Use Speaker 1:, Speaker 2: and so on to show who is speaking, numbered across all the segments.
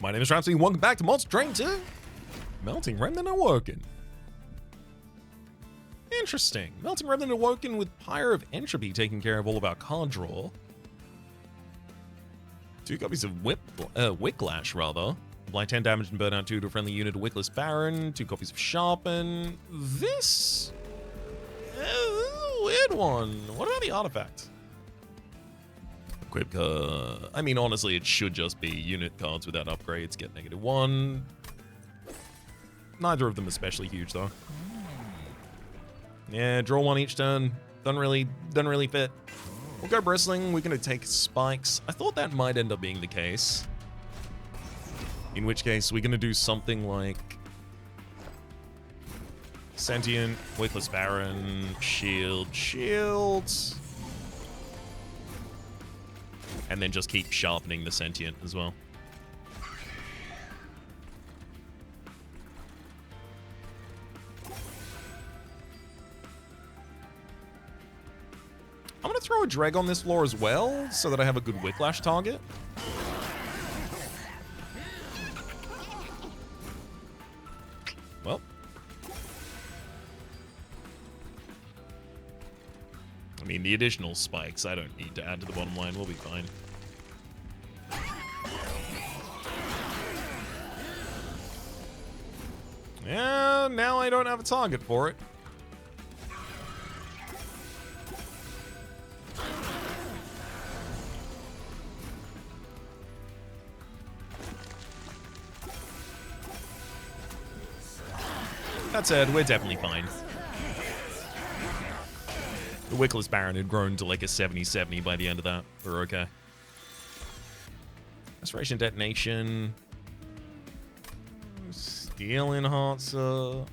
Speaker 1: My name is Rhapsody, and welcome back to Monster Train 2. Melting Remnant Awoken. Interesting. Melting Remnant Awoken with Pyre of Entropy taking care of all of our card draw. 2 copies of Wicklash, rather. Apply 10 damage and burn out 2 to a friendly unit of Wickless Baron. 2 copies of Sharpen. This is a weird one. What about the artifact? Equip card. I mean, honestly, it should just be unit cards without upgrades. Get -1. Neither of them especially huge, though. Yeah, draw 1 each turn. Doesn't really fit. We'll go Bristling. We're going to take Spikes. I thought that might end up being the case. In which case, we're going to do something like Sentient, Wickless Baron, Shield. And then just keep sharpening the Sentient as well. I'm going to throw a Dreg on this floor as well, so that I have a good Wicklash target. Well. I mean, the additional spikes, I don't need to add to the bottom line. We'll be fine. Yeah, now I don't have a target for it. That said, we're definitely fine. The Wickless Baron had grown to like a 70-70 by the end of that. We're okay. Restoration Detonation. Steel Enhancer.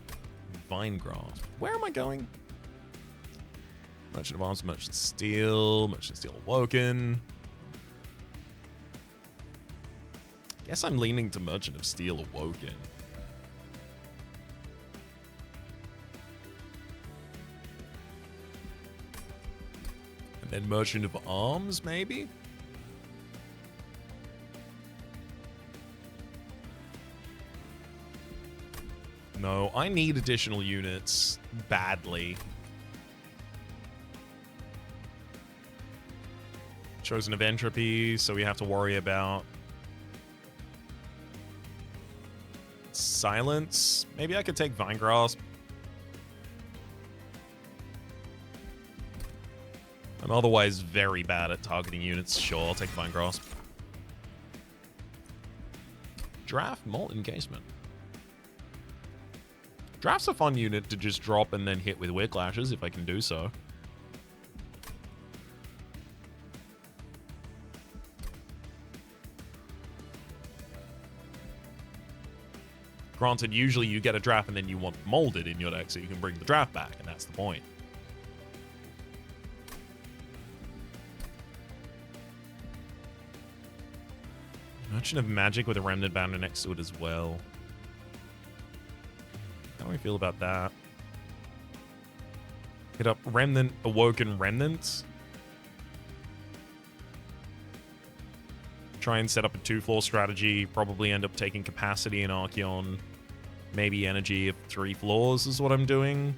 Speaker 1: Vine Grasp. Where am I going? Merchant of Arms, Merchant Steel Awoken. Guess I'm leaning to Merchant of Steel Awoken. And then Merchant of Arms, maybe? No, I need additional units badly. Chosen of Entropy, so we have to worry about Silence. Maybe I could take Vine Grasp. I'm otherwise very bad at targeting units. Sure, I'll take Vine Grasp. Draft Molten Casement. Draft's a fun unit to just drop and then hit with Wicklashes if I can do so. Granted, usually you get a draft and then you want Molded in your deck so you can bring the draft back, and that's the point. Merchant of Magic with a Remnant Banner next to it as well. How do I feel about that? Hit up Remnant, Awoken Remnant. Try and set up a 2-floor strategy. Probably end up taking Capacity and Arkion. Maybe Energy of 3 floors is what I'm doing.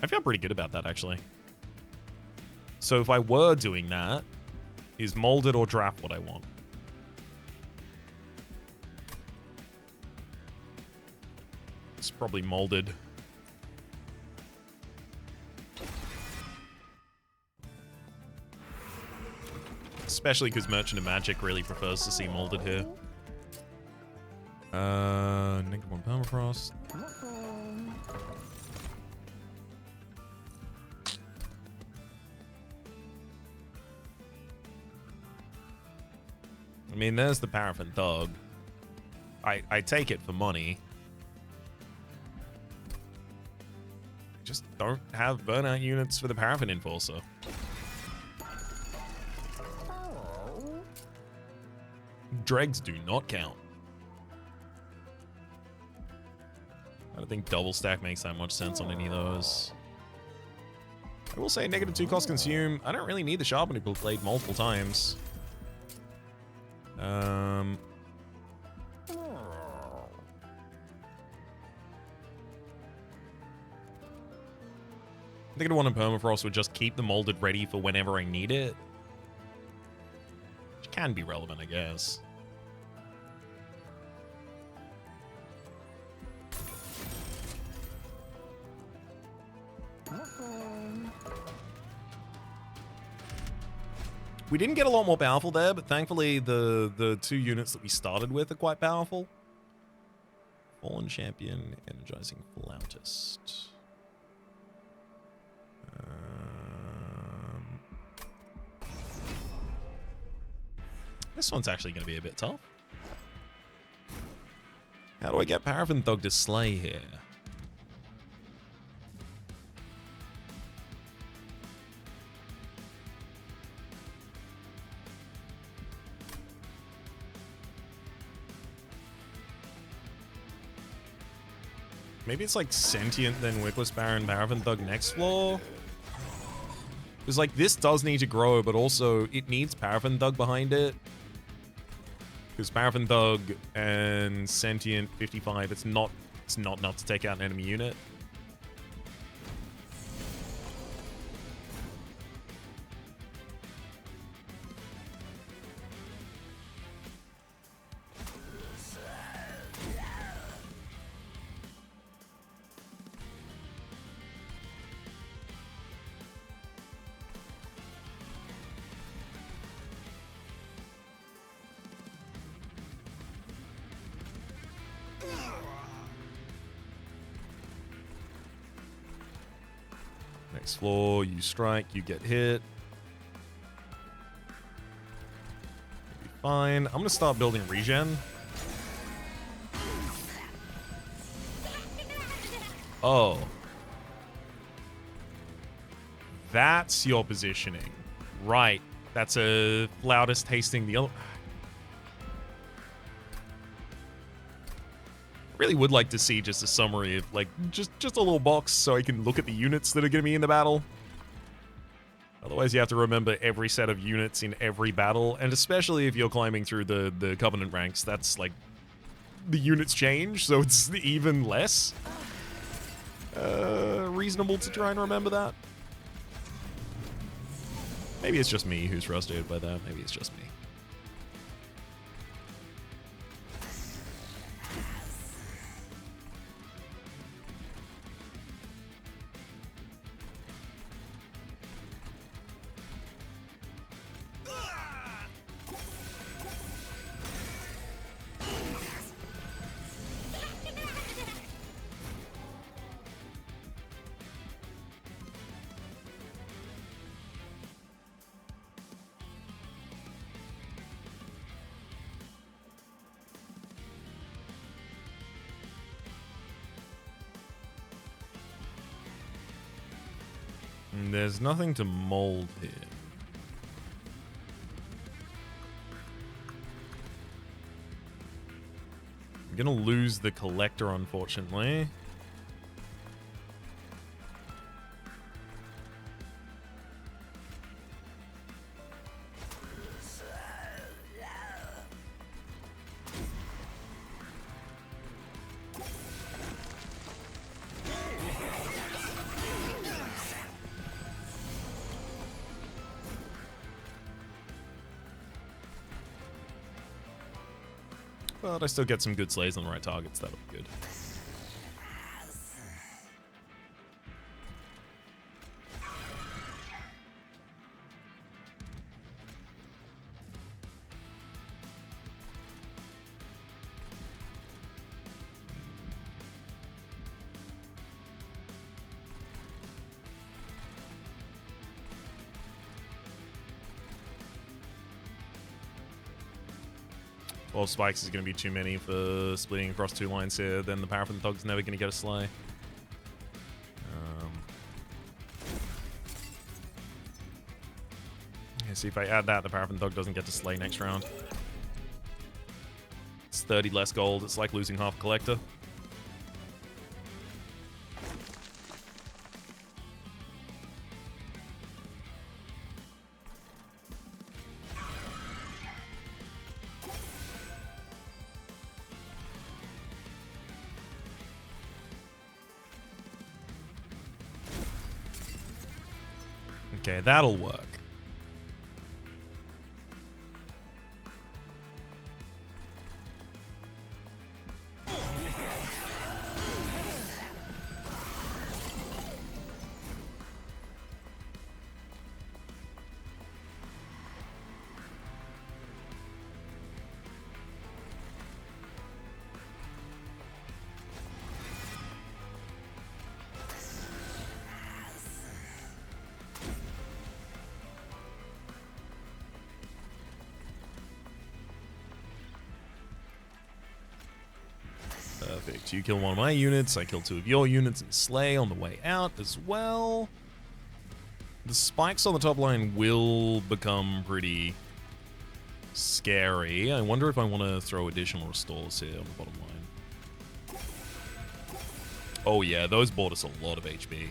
Speaker 1: I feel pretty good about that, actually. So if I were doing that, is Molded or Draft what I want? It's probably Molded. Especially because Merchant of Magic really prefers to see Molded here. -1 Permafrost. I mean, there's the Paraffin Thug. I take it for money. Just don't have burnout units for the Paraffin Enforcer. Dregs do not count. I don't think double stack makes that much sense on any of those. I will say -2 cost consume. I don't really need the Sharpening Blade multiple times. I think I'd want a Permafrost would just keep the molded ready for whenever I need it. Which can be relevant, I guess. We didn't get a lot more powerful there, but thankfully the 2 units that we started with are quite powerful. Fallen Champion, Energizing Flautist. This one's actually going to be a bit tough. How do I get Paraffin Thug to slay here? Maybe it's like Sentient, then Wickless Baron, Paraffin Thug next floor? Because like this does need to grow, but also it needs Paraffin Thug behind it. Because Paraffin Thug and Sentient 55, it's not enough to take out an enemy unit. Next floor, you strike, you get hit. You'll be fine. I'm gonna start building regen. Oh. That's your positioning. Right. That's a Flautist tasting the other. Really would like to see just a summary of like just a little box so I can look at the units that are going to be in the battle. Otherwise you have to remember every set of units in every battle, and especially if you're climbing through the Covenant ranks, that's like the units change, so it's even less reasonable to try and remember that. Maybe it's just me who's frustrated by that. Maybe it's just me. There's nothing to mold here. I'm gonna lose the collector, unfortunately. But I still get some good slays on the right targets. That'll be good. Well, spikes is going to be too many for splitting across 2 lines here. Then the Paraffin Thug's never going to get a slay. Yeah, see, if I add that, the Paraffin Thug doesn't get to slay next round. It's 30 less gold. It's like losing half a collector. Okay, that'll work. Perfect. You kill one of my units, I kill 2 of your units and slay on the way out as well. The spikes on the top line will become pretty scary. I wonder if I want to throw additional restores here on the bottom line. Oh yeah, those bought us a lot of HP.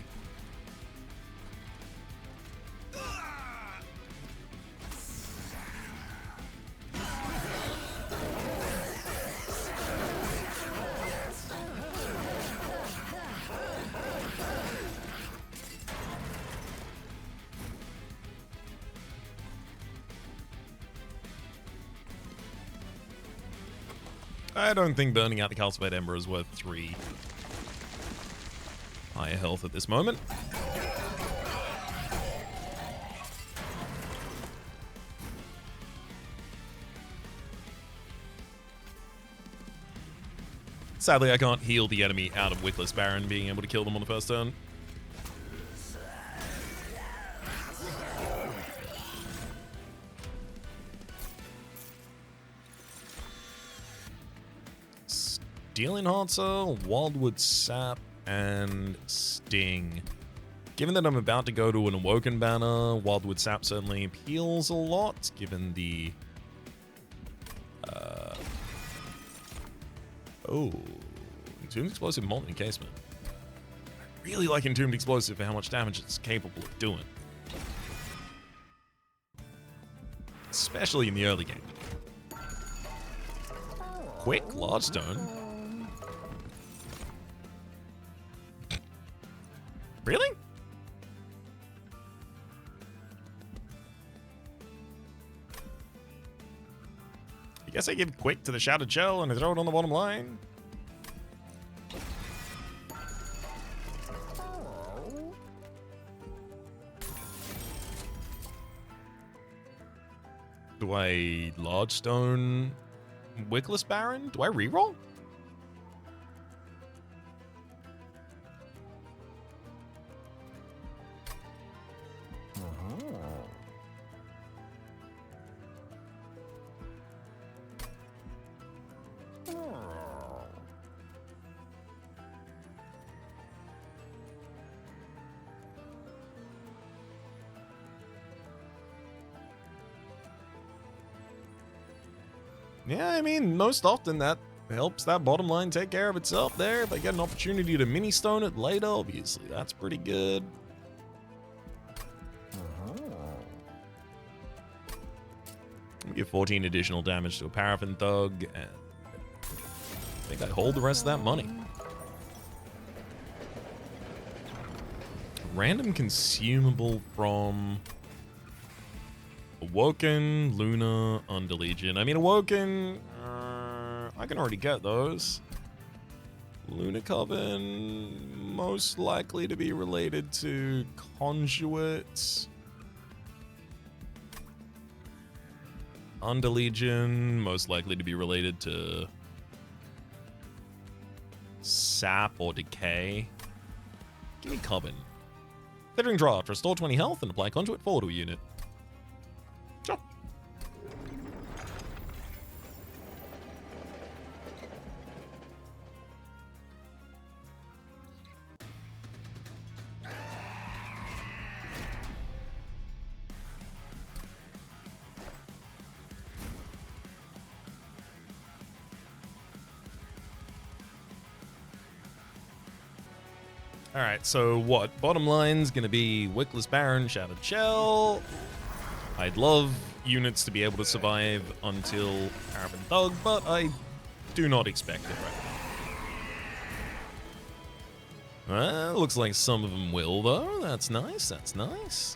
Speaker 1: I don't think burning out the Calcified Ember is worth 3 higher health at this moment. Sadly, I can't heal the enemy out of Wickless Baron, being able to kill them on the first turn. Stealing Heartseal, Wildwood Sap, and Sting. Given that I'm about to go to an Awoken banner, Wildwood Sap certainly appeals a lot, given the... Oh, Entombed Explosive Molten Encasement. I really like Entombed Explosive for how much damage it's capable of doing. Especially in the early game. Quick, Large Stone. Really? I guess I give Quick to the Shattered Shell and I throw it on the bottom line. Do I Large Stone Wickless Baron? Do I reroll? Yeah, I mean, most often that helps that bottom line take care of itself there. If I get an opportunity to mini-stone it later, obviously, that's pretty good. We give 14 additional damage to a Paraffin Thug, and I think I hold the rest of that money. Random consumable from... Awoken, Luna, Underlegion. I mean, Awoken, I can already get those. Luna Coven, most likely to be related to Conduit. Underlegion, most likely to be related to Sap or Decay. Give me Coven. Feathering Draft, restore 20 health and apply Conduit 4 to a unit. Sure. Alright, so what? Bottom line's gonna be Wickless Baron, Shattered Shell. I'd love units to be able to survive until Paraffin Thug, but I do not expect it right now. Looks like some of them will, though. That's nice, that's nice.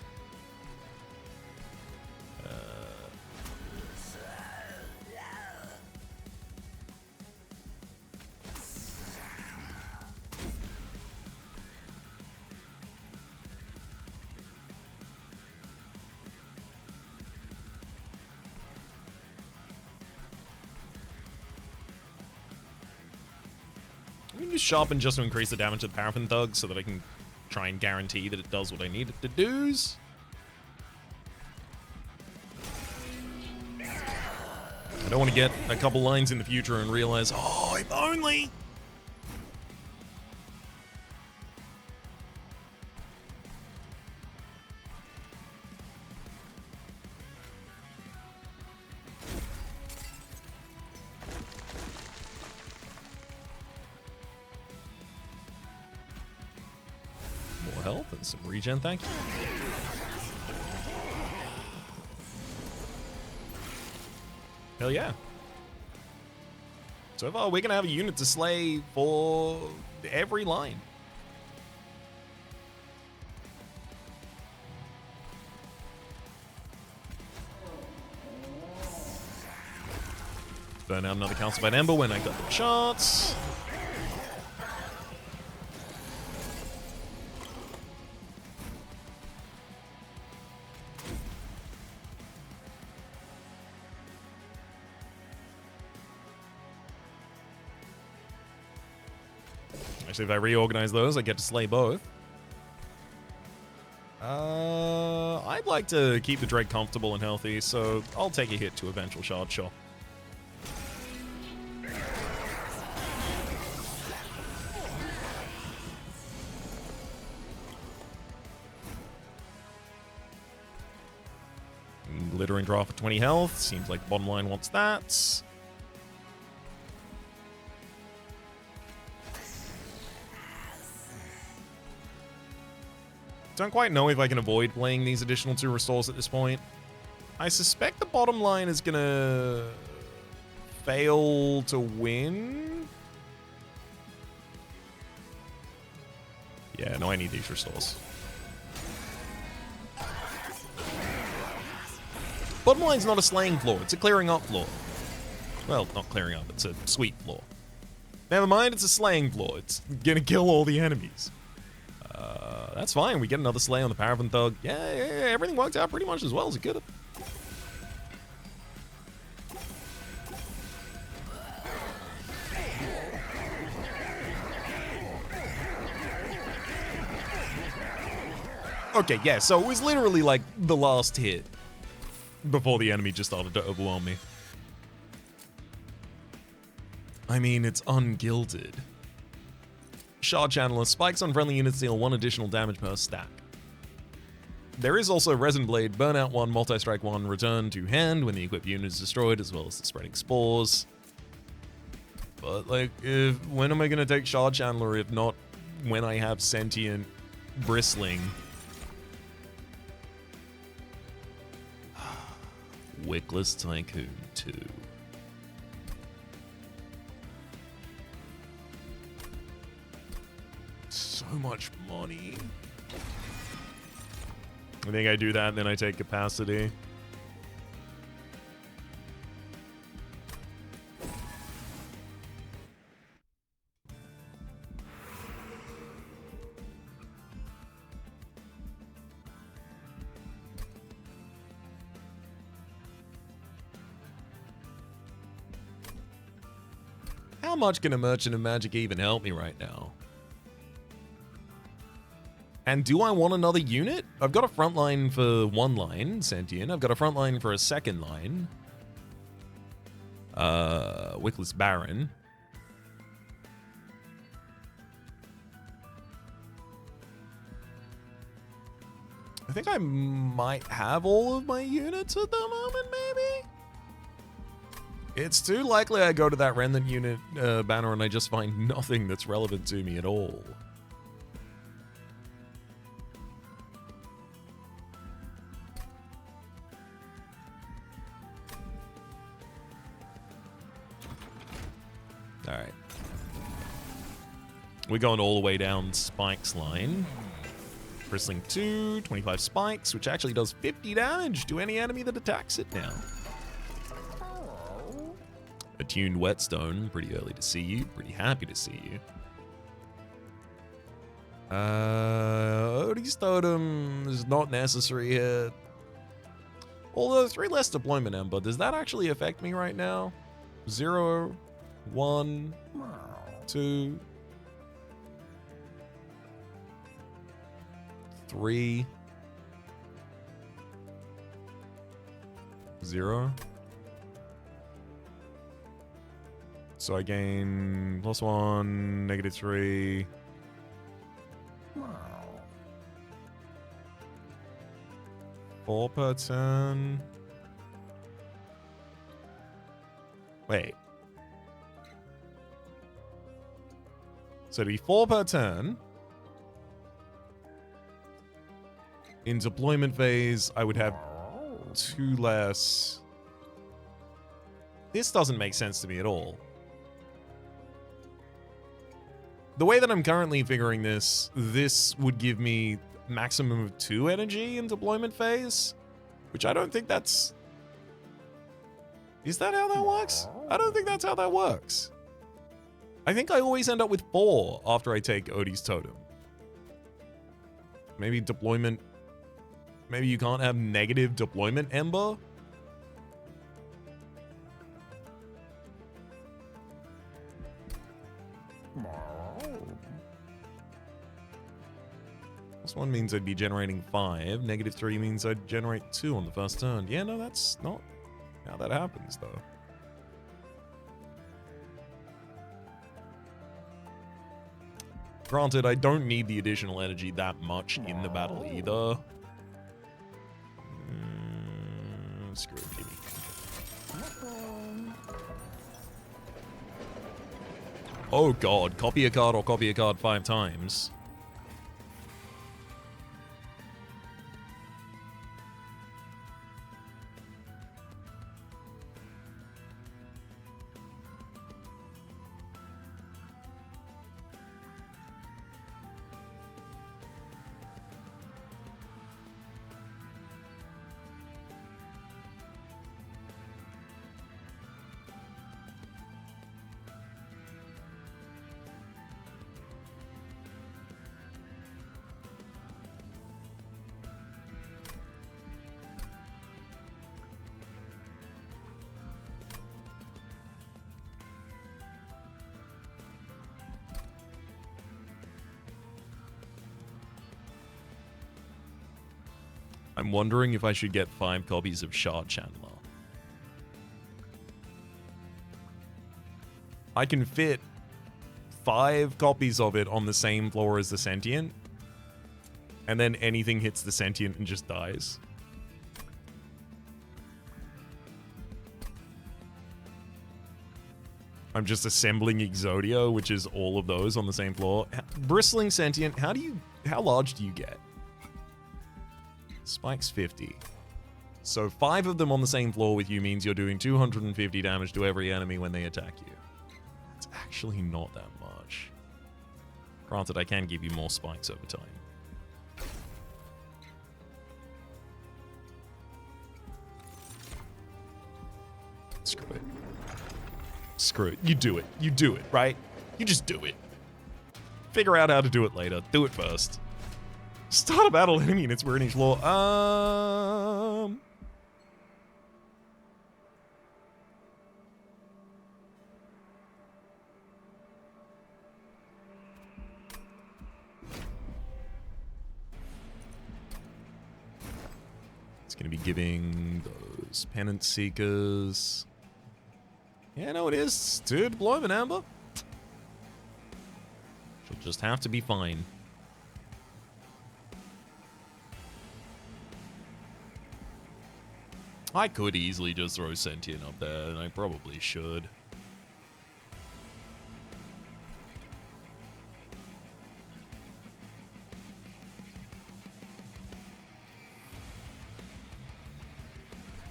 Speaker 1: use Sharpen just to increase the damage of the Paraffin Thug so that I can try and guarantee that it does what I need it to do. I don't want to get a couple lines in the future and realize, oh, if only. More health and some regen, thank you. Hell yeah. So far, we're going to have a unit to slay for every line. Burn out another Calcified Ember when I got the shots. Actually, if I reorganize those, I get to slay both. I'd like to keep the Drake comfortable and healthy, so I'll take a hit to a Vengeful Shard, sure. Glittering Draft for 20 health. Seems like the bottom line wants that. Don't quite know if I can avoid playing these additional 2 restores at this point. I suspect the bottom line is gonna fail to win. Yeah, no, I need these restores. Bottom line's not a slaying floor, it's a clearing up floor. Well, not clearing up, it's a sweep floor. Never mind, it's a slaying floor. It's gonna kill all the enemies. That's fine. We get another slay on the Paraffin Thug. Yeah, everything worked out pretty much as well as it could have. Okay, yeah, so it was literally like the last hit before the enemy just started to overwhelm me. I mean, it's ungilded. Shard Channeler. Spikes on friendly units deal 1 additional damage per stack. There is also Resin Blade, Burnout 1, Multi-Strike 1, Return to hand when the equipped unit is destroyed, as well as the Spreading Spores. But, like, when am I going to take Shard Channeler if not when I have Sentient Bristling? Wickless Tycoon 2. So much money. I think I do that, and then I take capacity. How much can a Merchant of Magic even help me right now? And do I want another unit? I've got a front line for 1 line, Sentient. I've got a front line for a 2nd line. Wickless Baron. I think I might have all of my units at the moment, maybe? It's too likely I go to that Remnant unit banner and I just find nothing that's relevant to me at all. Alright. We're going all the way down Spike's line. Bristling 2, 25 spikes, which actually does 50 damage to any enemy that attacks it now. Attuned Whetstone, pretty early to see you, pretty happy to see you. Odie's Totem is not necessary here. Although 3 less deployment Ember, does that actually affect me right now? 0, 1, 2, 3. 0. So I gain +1, -3. 4 per turn. Wait. So it'd be 4 per turn. In deployment phase, I would have 2 less. This doesn't make sense to me at all. The way that I'm currently figuring this, this would give me maximum of 2 energy in deployment phase, which I don't think that's... Is that how that works? I don't think that's how that works. I think I always end up with 4 after I take Odie's Totem. Maybe deployment... Maybe you can't have negative deployment Ember? +1 means I'd be generating 5. -3 means I'd generate 2 on the first turn. Yeah, no, that's not how that happens, though. Granted, I don't need the additional energy that much in the battle either. Screw it, gimme. Oh god, copy a card or copy a card 5 times. I'm wondering if I should get 5 copies of Shard Chandler. I can fit 5 copies of it on the same floor as the Sentient, and then anything hits the Sentient and just dies. I'm just assembling Exodia, which is all of those on the same floor. Bristling Sentient, how large do you get? Spike's 50. So 5 of them on the same floor with you means you're doing 250 damage to every enemy when they attack you. It's actually not that much. Granted, I can give you more spikes over time. Screw it. Screw it. You do it. You do it, right? You just do it. Figure out how to do it later. Do it first. Start a battle enemy units were in each floor. It's going to be giving those Penance Seekers. Yeah, no, it is. To deployment, Amber. She'll just have to be fine. I could easily just throw Sentient up there, and I probably should.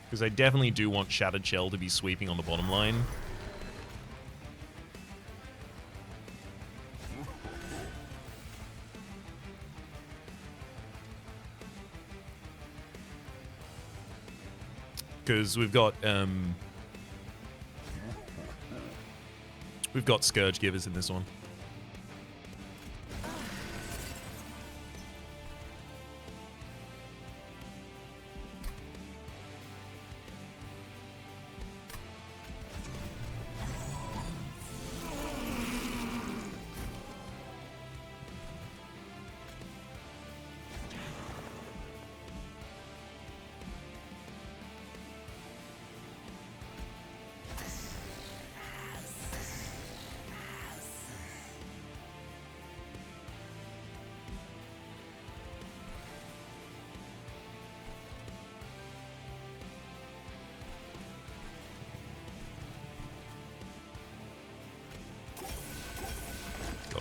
Speaker 1: Because I definitely do want Shattered Shell to be sweeping on the bottom line. Because we've got Scourge Givers in this one.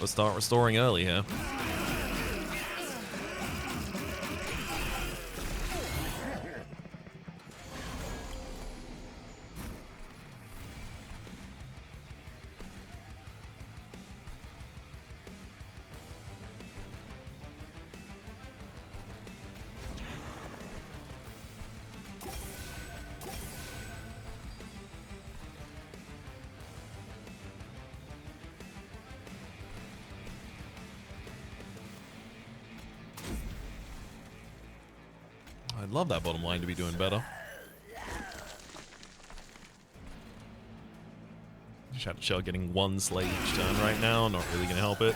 Speaker 1: Gotta start restoring early here. I'd love that bottom line to be doing better. Shadow Shell getting one slay each turn right now, not really going to help it.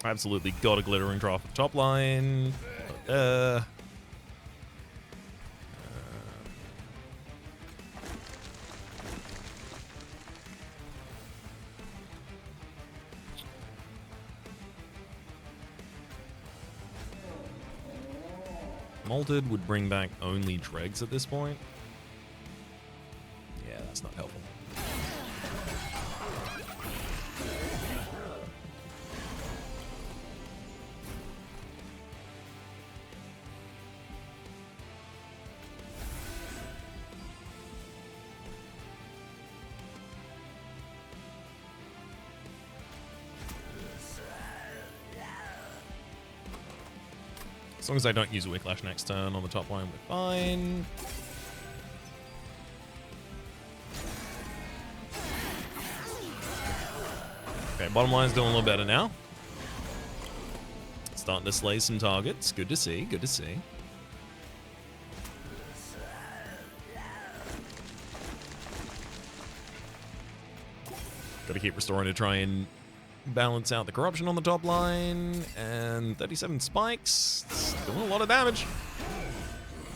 Speaker 1: Absolutely got a glittering draft at top line. Malted would bring back only dregs at this point. Yeah, that's not helpful. As long as I don't use Whiplash next turn on the top line, we're fine. Okay, bottom line's doing a little better now. Starting to slay some targets. Good to see, good to see. Gotta keep restoring to try and balance out the corruption on the top line, and 37 spikes. It's doing a lot of damage.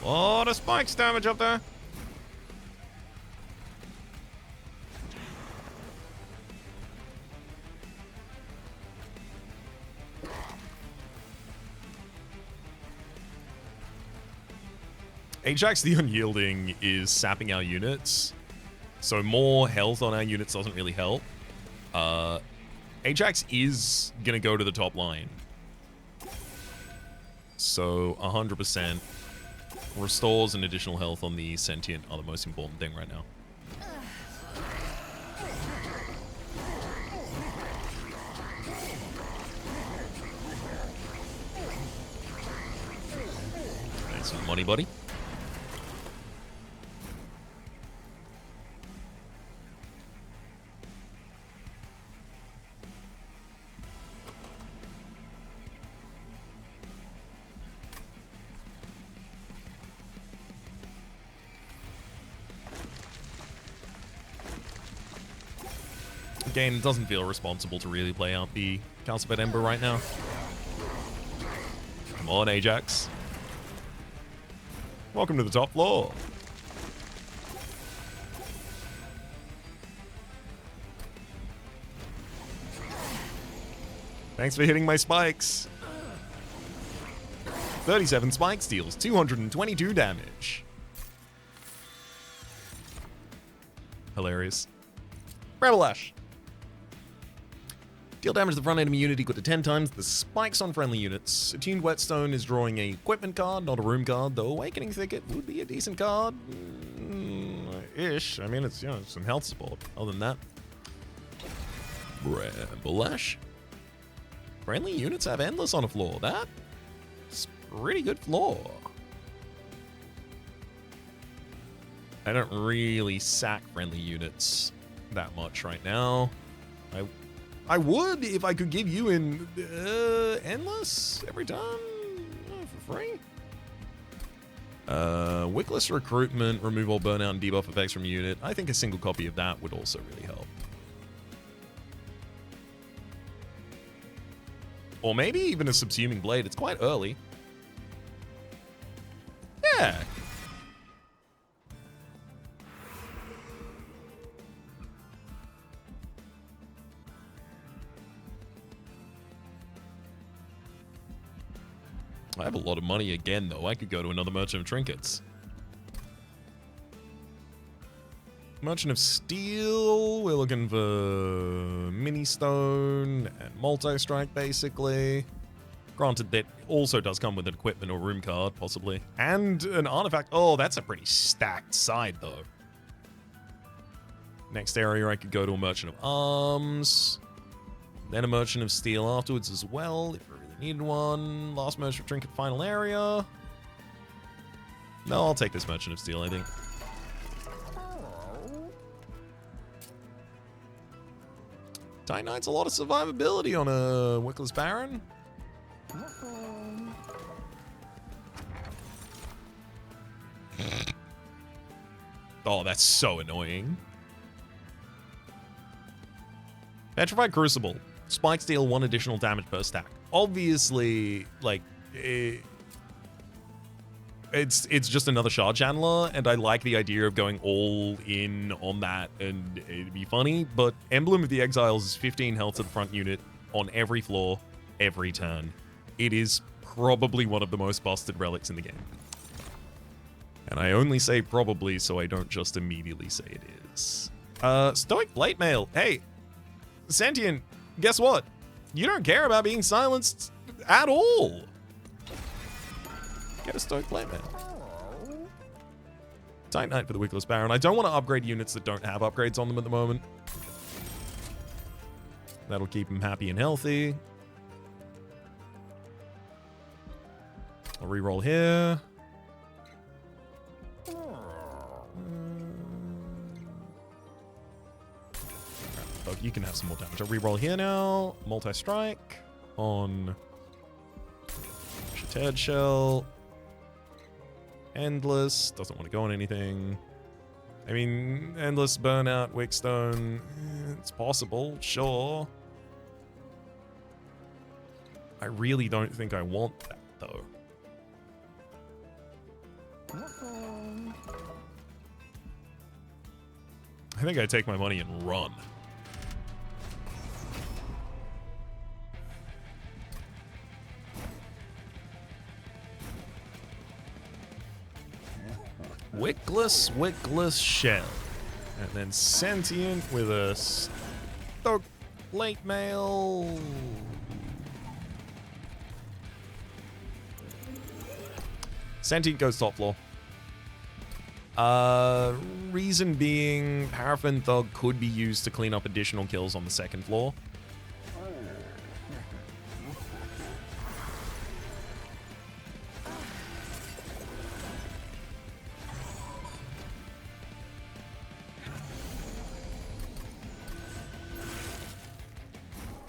Speaker 1: A lot of spikes damage up there. Ajax the Unyielding is sapping our units, so more health on our units doesn't really help. Ajax is going to go to the top line. So 100% restores an additional health on the Sentient are the most important thing right now. Thanks for the money, buddy. Again, it doesn't feel responsible to really play out the Calcified Ember right now. Come on, Ajax. Welcome to the top floor. Thanks for hitting my spikes. 37 spikes deals 222 damage. Hilarious. Rebel Lash. Deal damage to the front enemy unit equal to 10 times the spikes on friendly units. Attuned Whetstone is drawing a equipment card, not a room card, though Awakening Thicket would be a decent card. Ish. I mean, it's, you know, some health support. Other than that. Rebel Lash. Friendly units have Endless on a floor. That's pretty good floor. I don't really sack friendly units that much right now. I would if I could give you an Endless every time for free. Wickless Recruitment, remove all burnout and debuff effects from unit. I think a single copy of that would also really help. Or maybe even a Subsuming Blade. It's quite early. I have a lot of money again, though. I could go to another Merchant of Trinkets. Merchant of Steel. We're looking for Mini Stone and Multi-Strike, basically. Granted, that also does come with an equipment or room card, possibly. And an artifact. Oh, that's a pretty stacked side, though. Next area, I could go to a Merchant of Arms. Then a Merchant of Steel afterwards as well, if I really needed one. Last Merchant of Trinket, final area. No, I'll take this Merchant of Steel, I think. Titan Knight's a lot of survivability on a Wickless Baron. Oh, that's so annoying. Petrified Crucible. Spikes deal 1 additional damage per stack. Obviously, like, it's just another shard channeler, and I like the idea of going all in on that, and it'd be funny, but Emblem of the Exiles is 15 health to the front unit on every floor, every turn. It is probably one of the most busted relics in the game. And I only say probably so I don't just immediately say it is. Stoic Blade Mail. Hey, Sentient, guess what? You don't care about being silenced at all. Get a Stoic Blade Mail. Titan Knight for the Wickless Baron. I don't want to upgrade units that don't have upgrades on them at the moment. That'll keep him happy and healthy. I'll reroll here. Oh, you can have some more damage. I'll reroll here now. Multi-strike on Shattered Shell. Endless. Doesn't want to go on anything. I mean, Endless, Burnout, Wickstone. It's possible, sure. I really don't think I want that, though. I think I take my money and run. Wickless Shell. And then Sentient with a Stoke Plate Mail. Sentient goes top floor. Reason being, Paraffin Thug could be used to clean up additional kills on the second floor.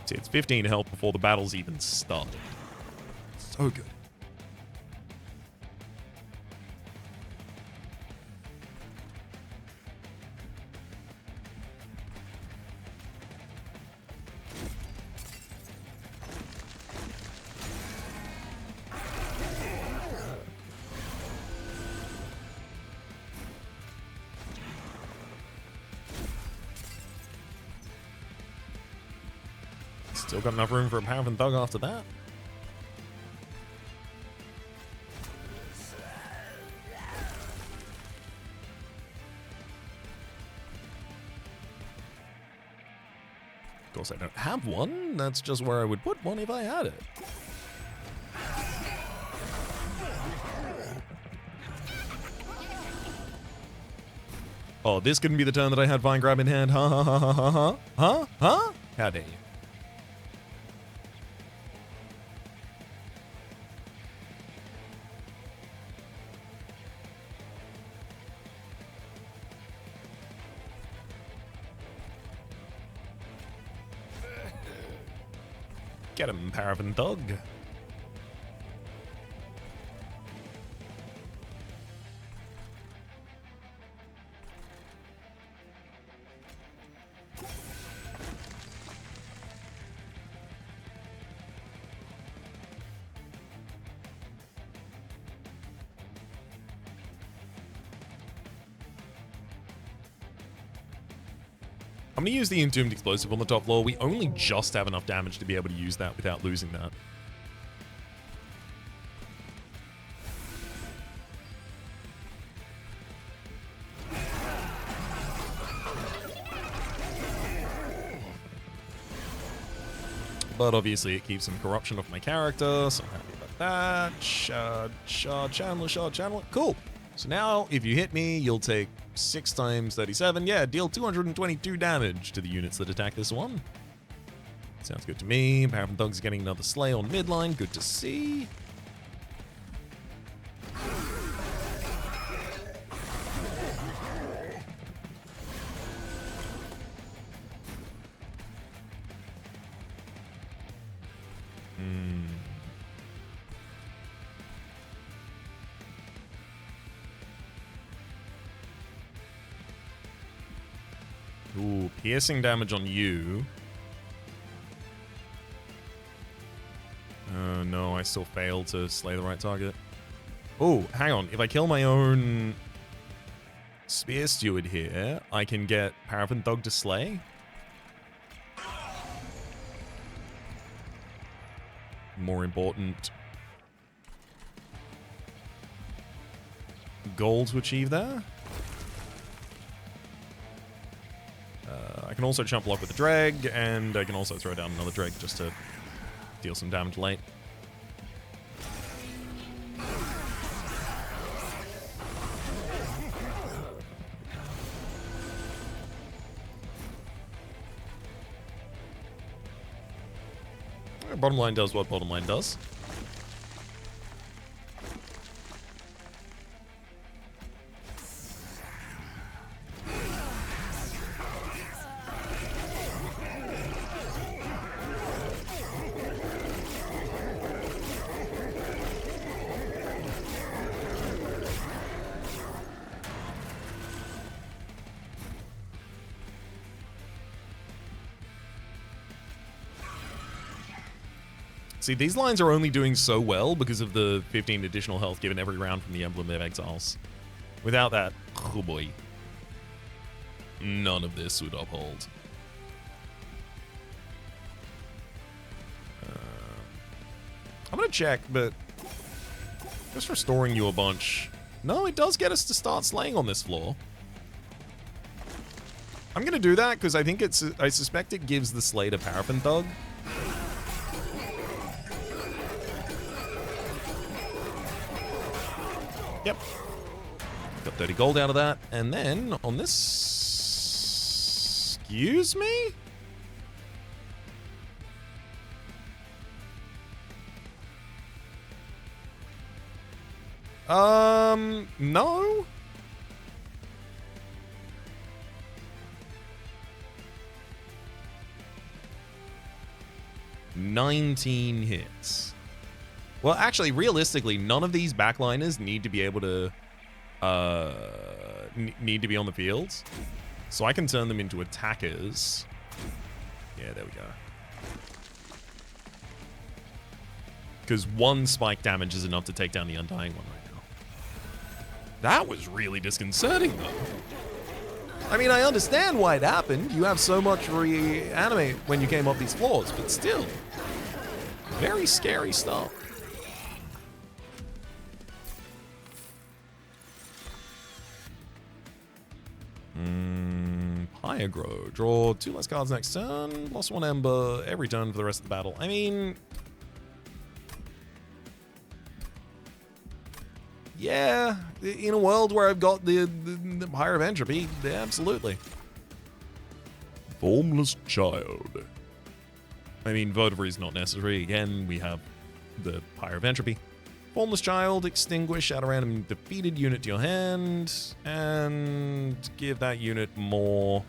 Speaker 1: See, it's 15 health before the battle's even started. So good. Still got enough room for a Paraffin Thug after that. Of course, I don't have one. That's just where I would put one if I had it. Oh, this couldn't be the turn that I had Vine Grab in hand. Huh, huh, huh, huh, huh, huh, huh, huh? How dare you? Get him, Paraffin Thug. I'm going to use the Entombed Explosive on the top floor. We only just have enough damage to be able to use that without losing that. But obviously it keeps some corruption off my character, so I'm happy about that. Shard channeler. Cool. So now, if you hit me, you'll take 6 times 37. Yeah, deal 222 damage to the units that attack this one. Sounds good to me. Paraffin Thug's getting another slay on midline. Good to see. Ooh, piercing damage on you. No, I still failed to slay the right target. Oh, hang on. If I kill my own Spear Steward here, I can get Paraffin Thug to slay. More important goal to achieve there. I can also jump block with the drag, and I can also throw down another drag just to deal some damage late. Bottom line does what bottom line does. See, these lines are only doing so well because of the 15 additional health given every round from the Emblem of Exiles. Without that, oh boy, none of this would uphold. I'm gonna check, but just restoring you a bunch. No, it does get us to start slaying on this floor. I'm gonna do that because I think I suspect it gives the slay to Paraffin Thug. Yep. Got 30 gold out of that. And then on this... Excuse me? No. $19 hits. Well, actually, realistically, none of these backliners need to be able to, need to be on the field. So I can turn them into attackers. Yeah, there we go. Because 1 spike damage is enough to take down the Undying one right now. That was really disconcerting, though. I mean, I understand why it happened. You have so much reanimate when you came up these floors, but still. Very scary stuff. Pyagro. Draw 2 less cards next turn. Lost 1 Ember every turn for the rest of the battle. I mean... Yeah, in a world where I've got the Pyre of Entropy, yeah, absolutely. Formless Child. I mean, Votivary is not necessary. Again, we have the Pyre of Entropy. Formless Child, extinguish, add a random defeated unit to your hand, and give that unit more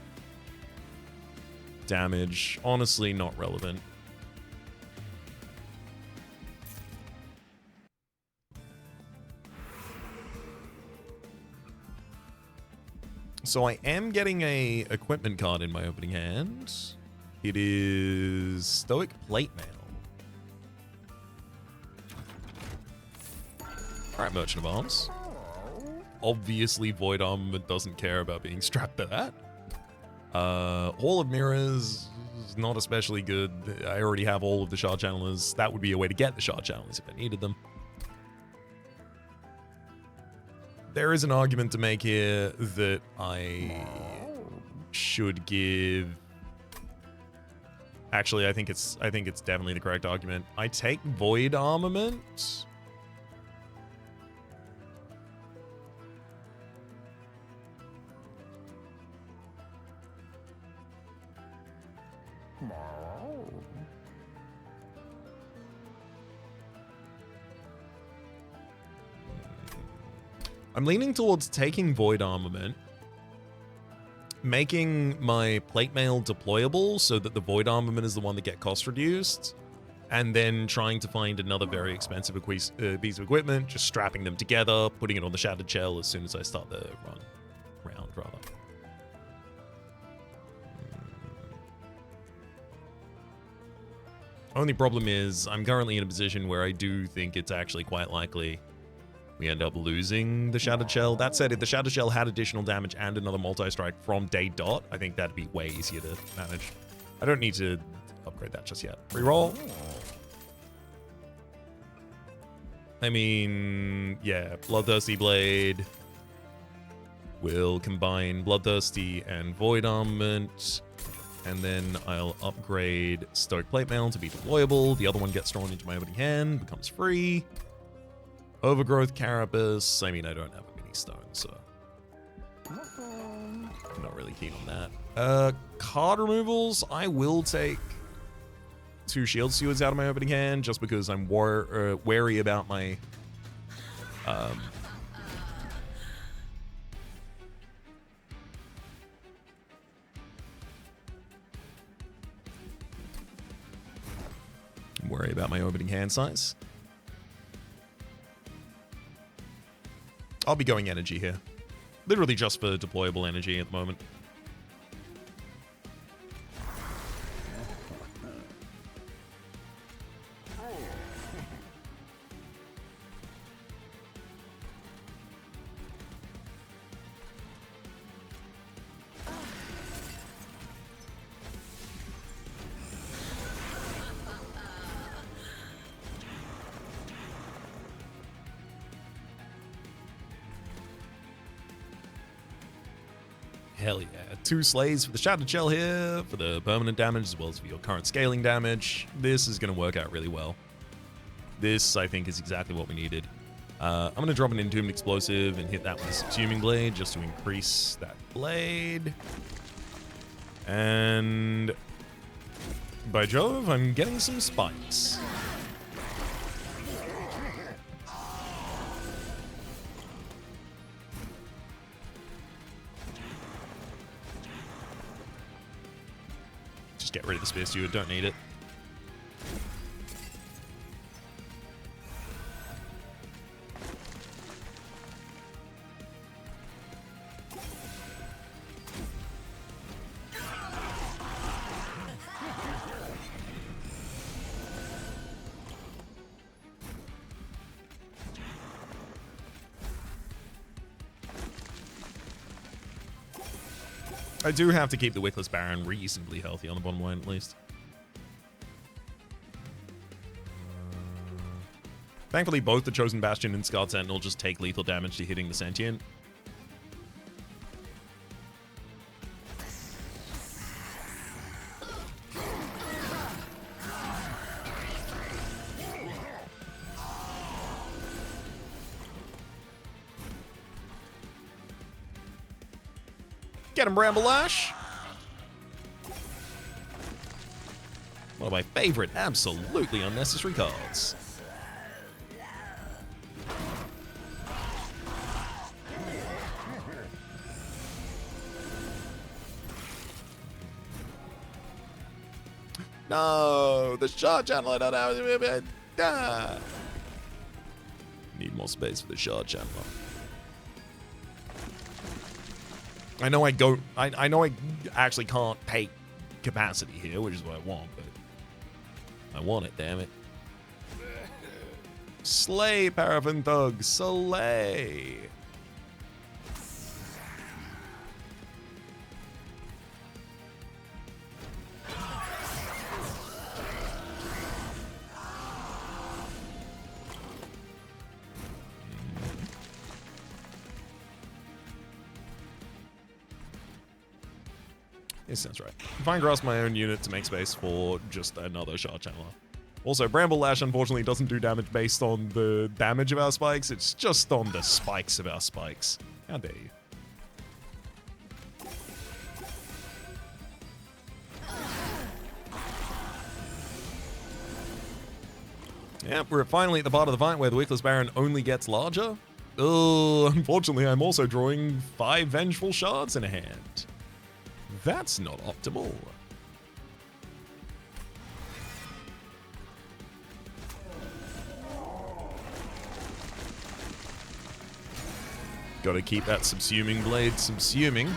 Speaker 1: damage. Honestly, not relevant. So I am getting a equipment card in my opening hand. It is Stoic Plate Mail. Alright, Merchant of Arms. Obviously, Void Armament doesn't care about being strapped to that. Hall of Mirrors is not especially good. I already have all of the Shard Channelers. That would be a way to get the Shard Channelers if I needed them. There is an argument to make here that I should give Actually, I think it's definitely the correct argument. I take Void Armament. I'm leaning towards taking Void Armament, making my plate mail deployable so that the Void Armament is the one that get cost reduced, and then trying to find another very expensive piece of equipment, just strapping them together, putting it on the Shattered Shell as soon as I start the round, rather. Only problem is I'm currently in a position where I do think it's actually quite likely we end up losing the Shattered Shell. That said, if the Shattered Shell had additional damage and another multi-strike from day dot, I think that'd be way easier to manage. I don't need to upgrade that just yet. Reroll. I mean, yeah, Bloodthirsty Blade will combine Bloodthirsty and Void Armament, and then I'll upgrade Stoke Plate Mail to be deployable. The other one gets drawn into my opening hand, becomes free. Overgrowth Carapace. I mean, I don't have a mini stone, so I'm not really keen on that. Card removals. I will take 2 Shield Stewards out of my opening hand just because I'm wary about my opening hand size. I'll be going energy here. Literally just for deployable energy at the moment. Hell yeah. 2 Slays for the Shattered Shell here, for the permanent damage, as well as for your current scaling damage. This is going to work out really well. This, I think, is exactly what we needed. I'm going to drop an Entombed Explosive and hit that with a Subsuming Blade, just to increase that blade. And by Jove, I'm getting some spikes. Get rid of the Spear Steward, don't need it. I do have to keep the Wickless Baron reasonably healthy on the bottom line, at least. Thankfully, both the Chosen Bastion and Scarred Sentinel just take lethal damage to hitting the Sentient. Get him, Bramble-Lash! One of my favorite, absolutely unnecessary cards. No, the shard channel I don't have. Need more space for the shard channel. I know I actually can't pay capacity here, which is what I want, but I want it, damn it. Slay, Paraffin Thug, slay. This sounds right. Fine grass my own unit to make space for just another shard channeler. Also, Bramble Lash unfortunately doesn't do damage based on the damage of our spikes. It's just on the spikes of our spikes. How dare you? Yep, we're finally at the part of the fight where the Wickless Baron only gets larger. Unfortunately, I'm also drawing 5 Vengeful Shards in a hand. That's not optimal. Gotta keep that Subsuming Blade subsuming.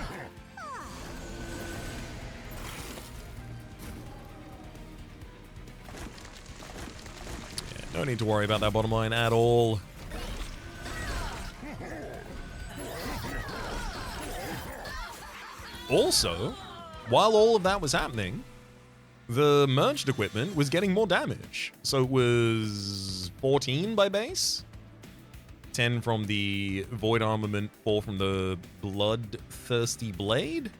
Speaker 1: Yeah, no need to worry about that bottom line at all. Also, while all of that was happening, the merged equipment was getting more damage. So it was 14 by base, 10 from the Void Armament, 4 from the Bloodthirsty Blade,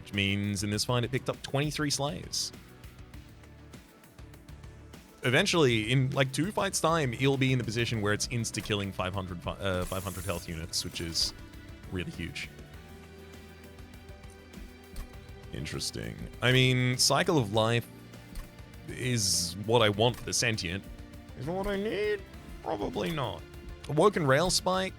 Speaker 1: which means in this fight it picked up 23 slays. Eventually, in like 2 fights time, he'll be in the position where it's insta-killing 500 health units, which is really huge. Interesting. I mean, Cycle of Life is what I want for the Sentient. Is what I need? Probably not. Awoken Rail Spike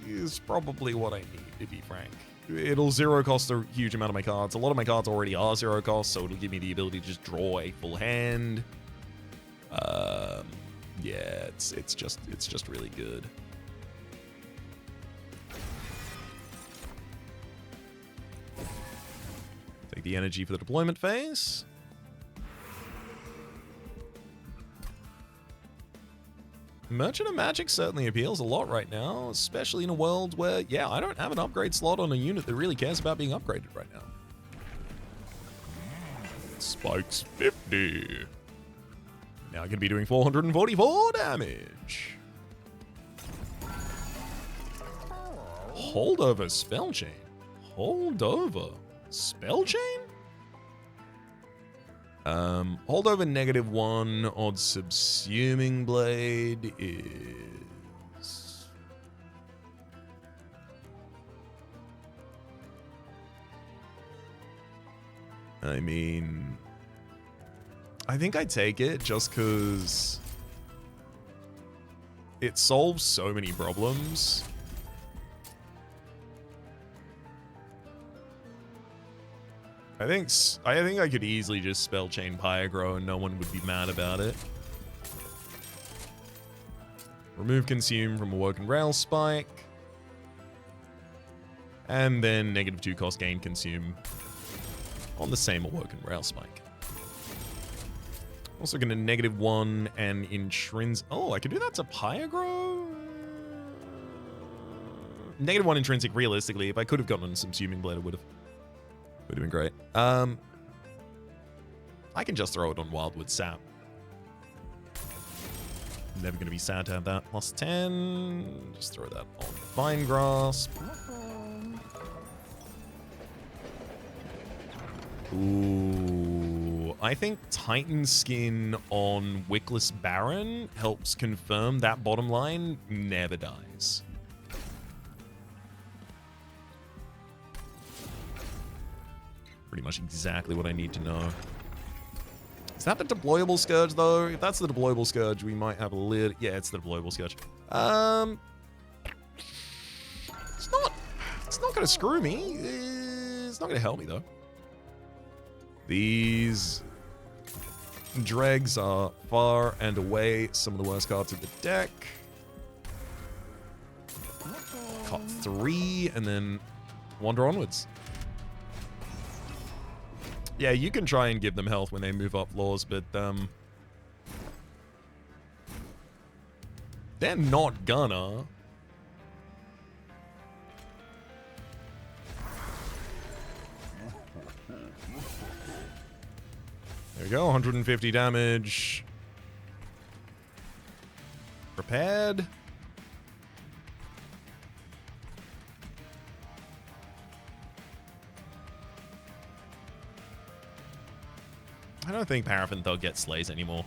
Speaker 1: is probably what I need, to be frank. It'll zero cost a huge amount of my cards. A lot of my cards already are zero cost, so it'll give me the ability to just draw a full hand. Yeah, it's just really good. Take the energy for the deployment phase. Merchant of Magic certainly appeals a lot right now, especially in a world where, yeah, I don't have an upgrade slot on a unit that really cares about being upgraded right now. Spikes 50. Now going to be doing 444 damage. Holdover Spell Chain. Holdover Spell Chain? Holdover -1 on Subsuming Blade is... I mean... I think I take it just because it solves so many problems. I think I could easily just spell chain Pyagro and no one would be mad about it. Remove Consume from Awoken Rail Spike. And then -2 cost gain Consume on the same Awoken Rail Spike. Also going to -1 and intrinsic. Oh, I could do that to Pyagro? -1 intrinsic, realistically. If I could have gotten some Subsuming Blade, it would have been great. I can just throw it on Wildwood Sap. Never going to be sad to have that. +10. Just throw that on Vine Grasp. Ooh, I think Titan Skin on Wickless Baron helps confirm that bottom line never dies. Pretty much exactly what I need to know. Is that the deployable Scourge, though? If that's the deployable Scourge, we might have a little... Yeah, it's the deployable Scourge. It's not going to screw me. It's not going to help me, though. These dregs are far and away some of the worst cards of the deck. Cut 3 and then wander onwards. Yeah, you can try and give them health when they move up floors, but they're not gonna. There we go, 150 damage. Prepared. I don't think Paraffin Thug gets slays anymore.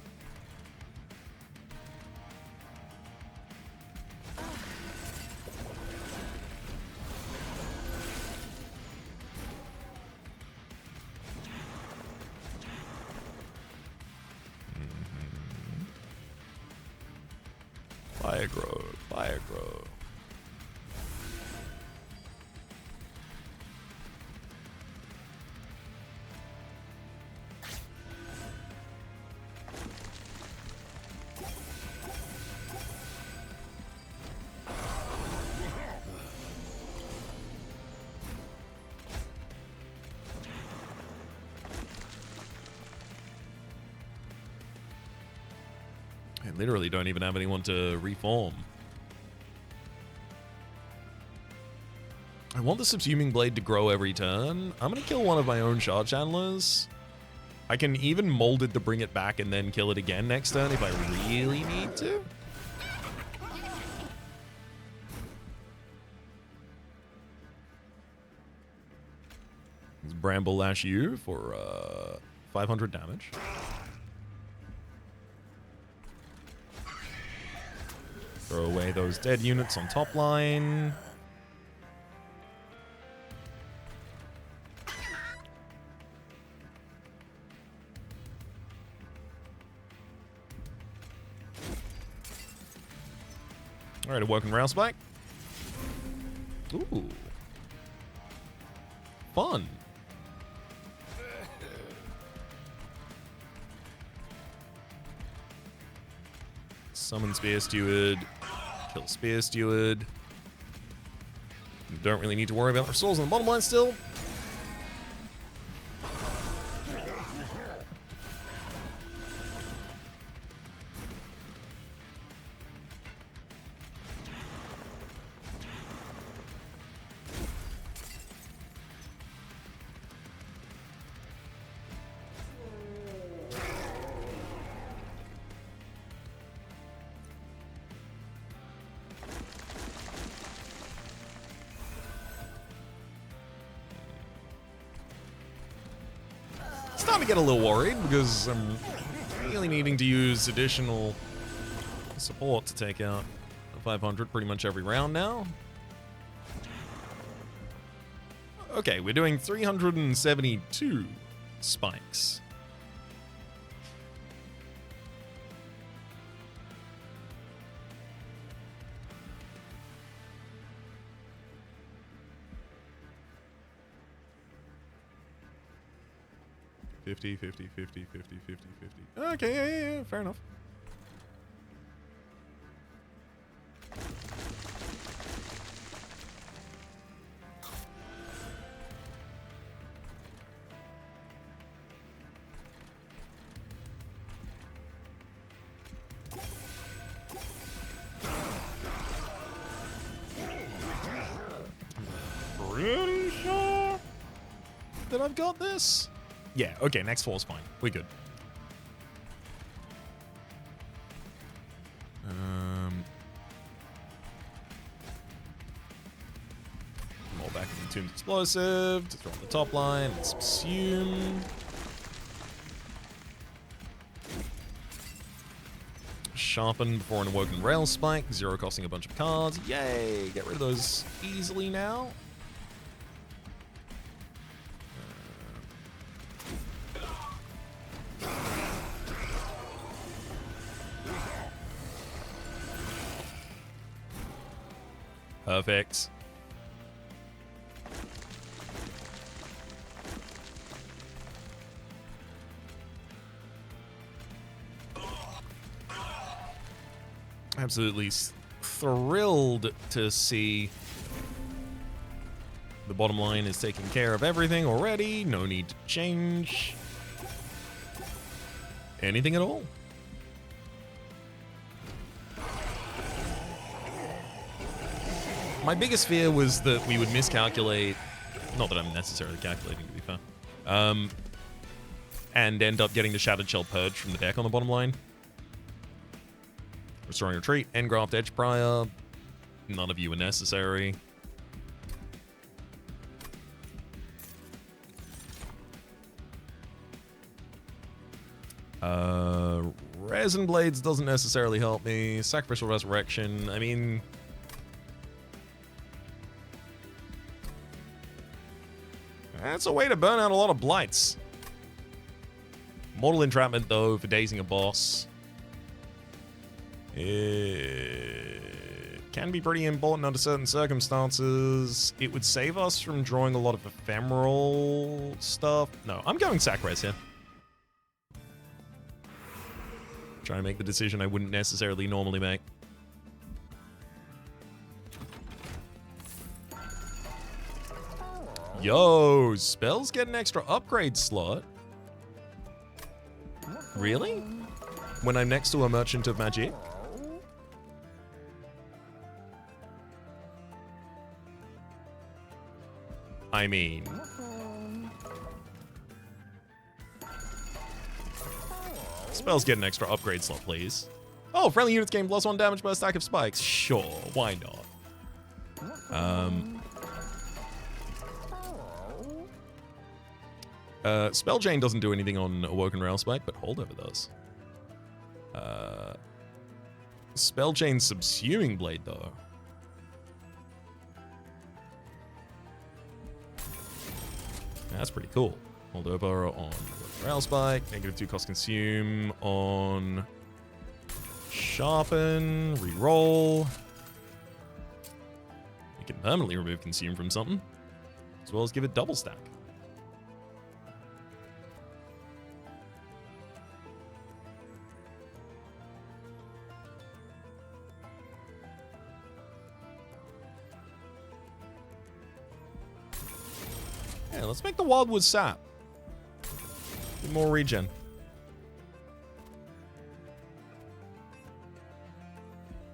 Speaker 1: Fire grow, fire grow. I literally don't even have anyone to reform. I want the Subsuming Blade to grow every turn. I'm going to kill one of my own Shard Channelers. I can even mold it to bring it back and then kill it again next turn if I really need to. Let's Bramble Lash you for 500 damage. Throw away those dead units on top line. Alright, a working rail spike. Ooh. Fun. Summon Spear Steward. Kill Spear Steward. Don't really need to worry about our souls on the bottom line still. Starting to get a little worried because I'm really needing to use additional support to take out 500 pretty much every round now. Okay, we're doing 372 spikes. $50, $50, $50, $50, $50, $50. Okay, yeah, fair enough. Pretty sure that I've got this. Yeah, okay, next floor's fine. We're good. More back in the Tomb's Explosive to throw on the top line. Let's assume. Sharpen before an Awoken Rail Spike. 0 costing a bunch of cards. Yay! Get rid of those easily now. Perfect. Absolutely thrilled to see the bottom line is taking care of everything already. No need to change anything at all. My biggest fear was that we would miscalculate, not that I'm necessarily calculating to be fair, and end up getting the Shattered Shell Purge from the deck on the bottom line. Restoring Retreat, Engraft, Edge Prior, none of you are necessary. Resin Blades doesn't necessarily help me. Sacrificial Resurrection, I mean... That's a way to burn out a lot of blights. Mortal Entrapment, though, for dazing a boss. It can be pretty important under certain circumstances. It would save us from drawing a lot of ephemeral stuff. No, I'm going sac res here. Trying to make the decision I wouldn't necessarily normally make. Yo, spells get an extra upgrade slot. Really? When I'm next to a Merchant of Magic? I mean... Spells get an extra upgrade slot, please. Oh, friendly units gain +1 damage per stack of spikes. Sure, why not? Spell Chain doesn't do anything on Awoken Railspike, but Holdover does. Spell Chain Subsuming Blade, though. That's pretty cool. Holdover on Railspike, -2 cost consume on Sharpen, reroll. You can permanently remove consume from something, as well as give it double stack. Yeah, let's make the Wildwood Sap. Get more regen.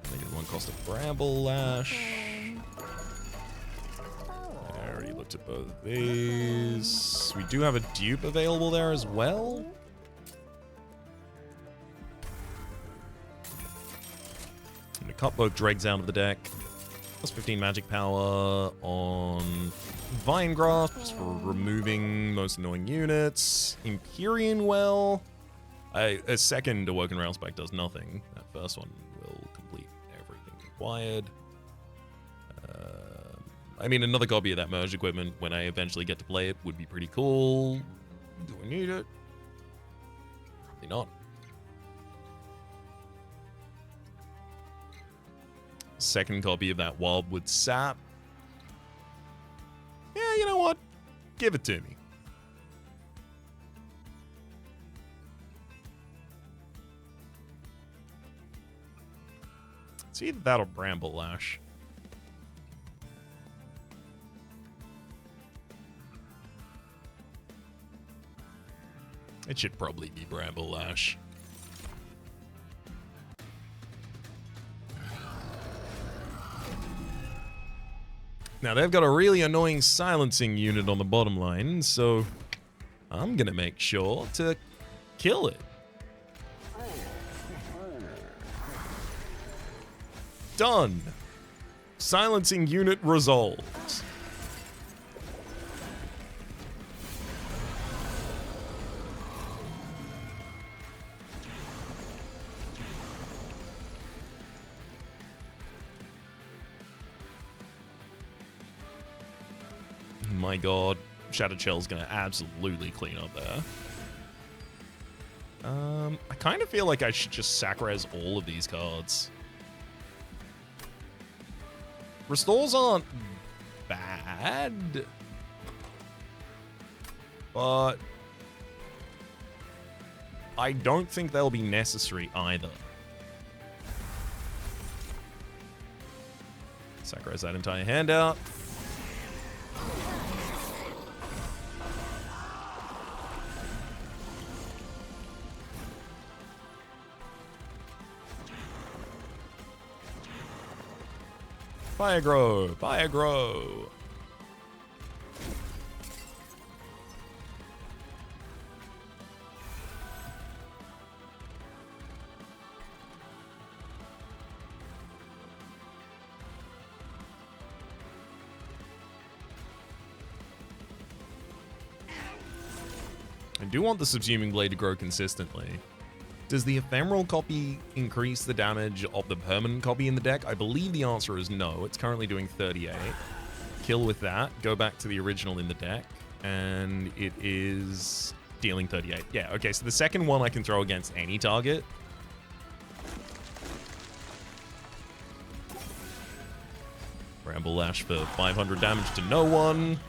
Speaker 1: -1 cost of Bramble Lash. I already looked at both of these. We do have a dupe available there as well. I'm gonna cut both dregs out of the deck. +15 magic power on Vine Grasp just for removing most annoying units. Empyrean Well. A second Awoken Railspike does nothing. That first one will complete everything required. I mean, another copy of that merged equipment when I eventually get to play it would be pretty cool. Do I need it? Probably not. Second copy of that Wildwood Sap. Yeah, you know what? Give it to me. It's either that or Bramble Lash. It should probably be Bramble Lash. Now, they've got a really annoying silencing unit on the bottom line, so I'm going to make sure to kill it. Done. Silencing unit resolved. My god, Shattered Shell's gonna absolutely clean up there. I kind of feel like I should just sac-res all of these cards. Restores aren't bad, but I don't think they'll be necessary either. Sac-res that entire handout. Fire grow, fire grow. I do want the Subsuming Blade to grow consistently. Does the ephemeral copy increase the damage of the permanent copy in the deck? I believe the answer is no. It's currently doing 38. Kill with that. Go back to the original in the deck. And it is dealing 38. Yeah, okay, so the second one I can throw against any target. Bramble Lash for 500 damage to no one.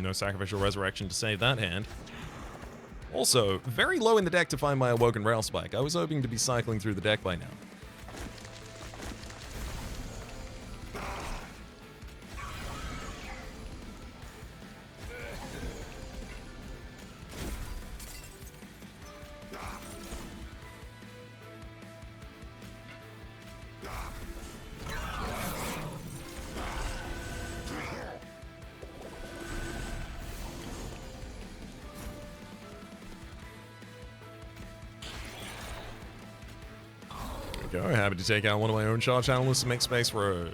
Speaker 1: No Sacrificial Resurrection to save that hand. Also, very low in the deck to find my Awoken Rail Spike. I was hoping to be cycling through the deck by now. Go. Happy to take out one of my own charge channels to make space for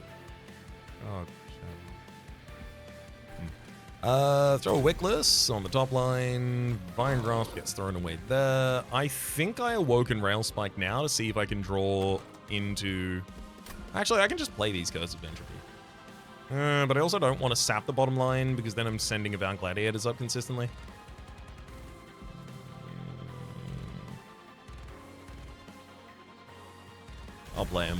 Speaker 1: a... throw a Wickless on the top line. Vine Grasp gets thrown away there. I think I Awoken Rail Spike now to see if I can draw into... Actually, I can just play these Curse of Entropy. But I also don't want to sap the bottom line because then I'm sending Avowed Gladiators up consistently. I'll play him.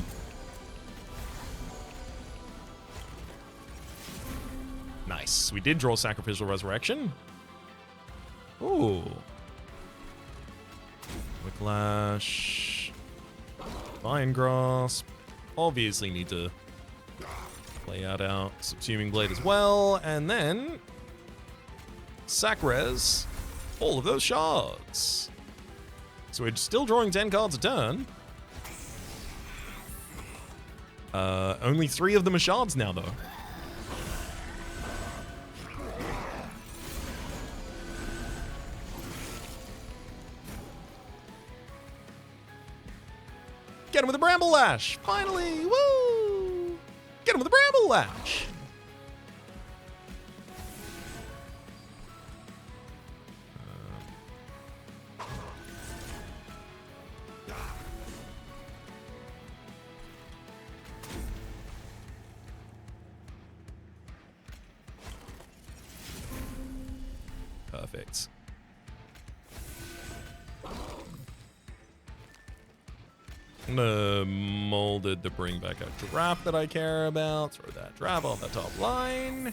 Speaker 1: Nice. We did draw Sacrificial Resurrection. Ooh. Whiplash. Vine Grasp. Obviously need to play out Subsuming Blade as well. And then... Sac-Res. All of those shards. So we're still drawing 10 cards a turn. Only 3 of them are shards now, though. Get him with a Bramble Lash! Finally! Woo! Get him with a Bramble Lash! Perfect. I'm gonna molded to bring back a draft that I care about. Throw that draft on the top line.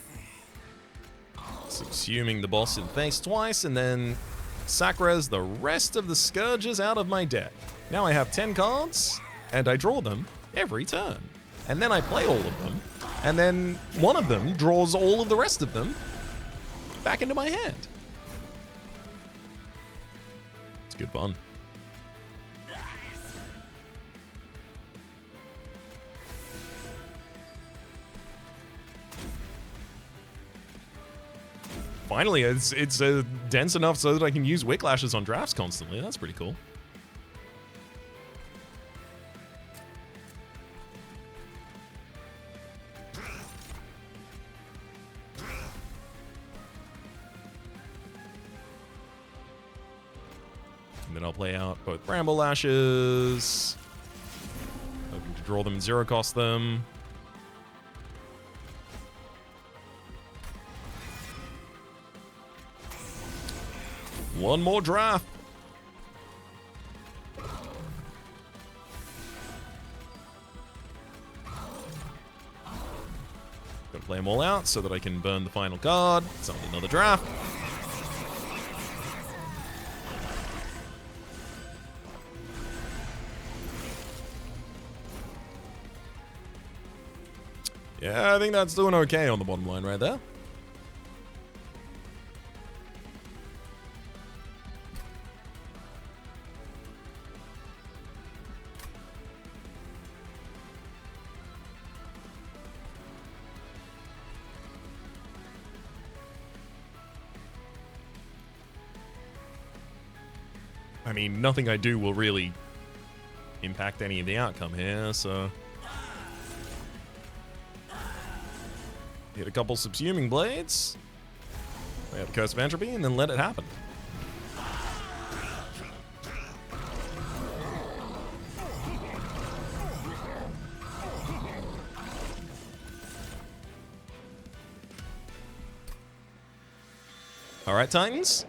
Speaker 1: Subsuming the boss in face twice, and then Sac-Res the rest of the Scourges out of my deck. Now I have 10 cards, and I draw them every turn. And then I play all of them, and then one of them draws all of the rest of them back into my hand. It's good fun. Finally, it's dense enough so that I can use Wicklashes on drafts constantly. That's pretty cool. And then I'll play out both Bramble Lashes. Hoping to draw them and zero cost them. One more draft. Gotta play them all out so that I can burn the final card. It's only another draft. Yeah, I think that's doing okay on the bottom line right there. I mean, nothing I do will really impact any of the outcome here, so... Hit a couple subsuming blades. We have a Curse of Entropy, and then let it happen. Alright, Titans.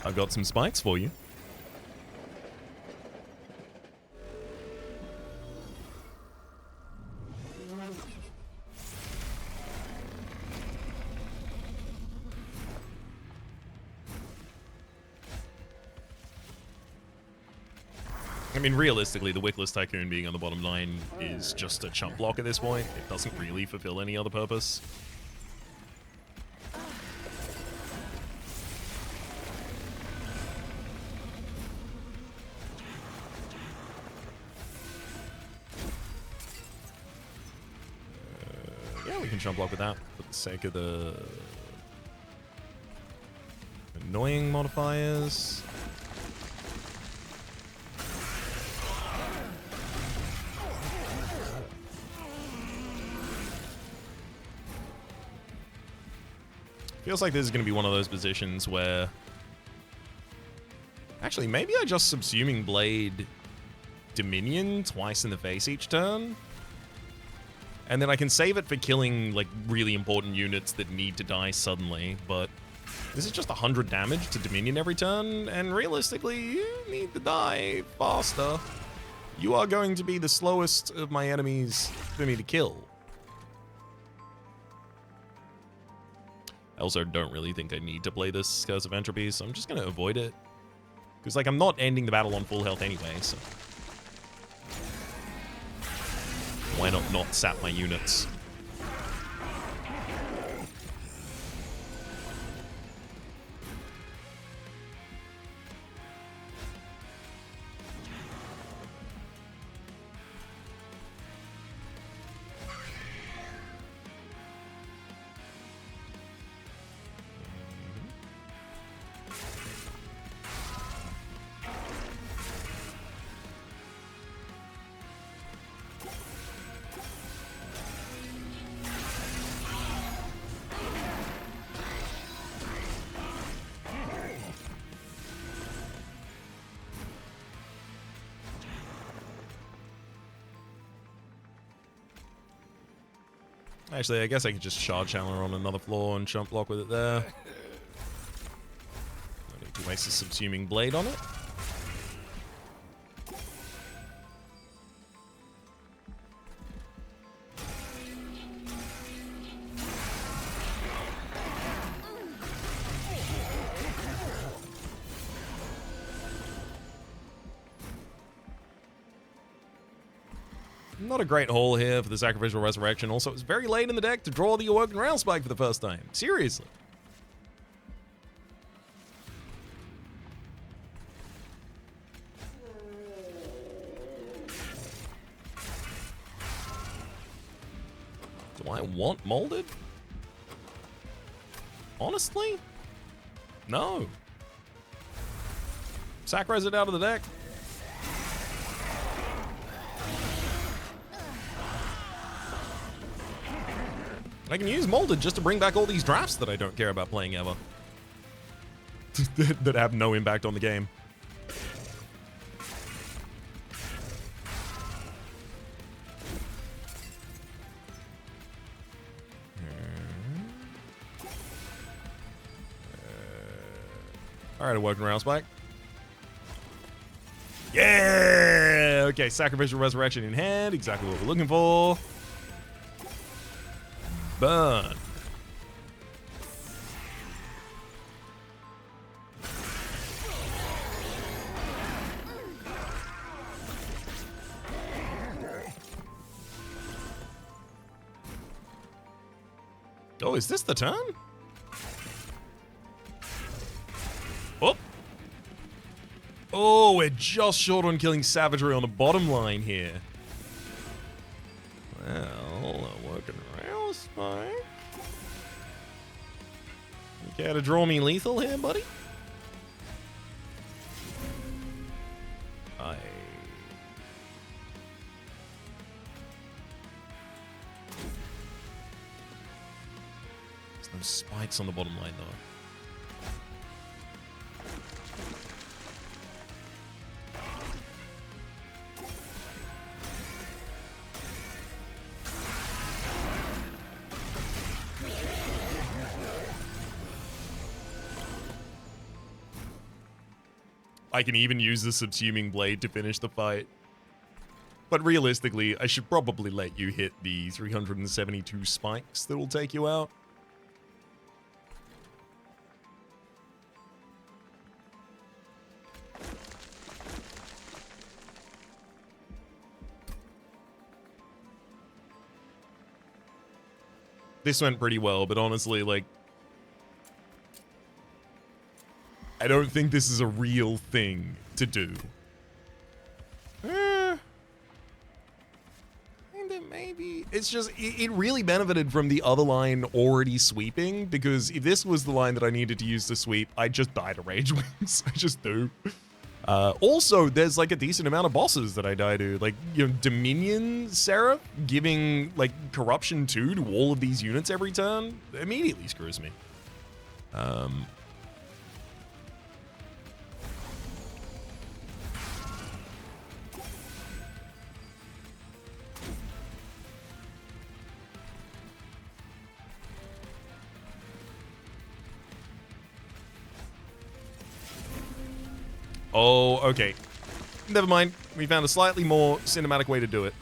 Speaker 1: I've got some spikes for you. I mean, realistically, the Wickless Tycoon being on the bottom line is just a chump block at this point. It doesn't really fulfill any other purpose. Yeah, we can chump block with that for the sake of the annoying modifiers. Feels like this is going to be one of those positions where... Actually, maybe I just Subsuming Blade Dominion twice in the face each turn. And then I can save it for killing, like, really important units that need to die suddenly. But this is just 100 damage to Dominion every turn. And realistically, you need to die faster. You are going to be the slowest of my enemies for me to kill. I also don't really think I need to play this Curse of Entropy, so I'm just going to avoid it. Because, like, I'm not ending the battle on full health anyway, so... Why not sap my units? Actually, I guess I could just Shard Channeler on another floor and chump block with it there. No need to waste a Subsuming Blade on it. Not a great haul here for the Sacrificial Resurrection. Also, it's very late in the deck to draw the Awoken Rail Spike for the first time. Seriously. Do I want Molded? Honestly? No. Sac-res it out of the deck. I can use Molded just to bring back all these drafts that I don't care about playing ever. That have no impact on the game. Alright, Awoken Rail Spike. Yeah! Okay, Sacrificial Resurrection in hand. Exactly what we're looking for. Burn. Oh, is this the turn? Oh. Oh, we're just short on killing Savagery on the bottom line here. Well, Awoken Rail Spike. Care to draw me lethal here, buddy? There's no spikes on the bottom line, though. I can even use the subsuming blade to finish the fight. But realistically, I should probably let you hit the 372 spikes that will take you out. This went pretty well, but honestly, like, I don't think this is a real thing to do. Maybe. It's just, it really benefited from the other line already sweeping, because if this was the line that I needed to use to sweep, I just die to Rage Wings. I just do. Also, there's like a decent amount of bosses that I die to. Like, you know, Dominion Seraph giving like Corruption 2 to all of these units every turn immediately screws me. Oh, okay. Never mind. We found a slightly more cinematic way to do it.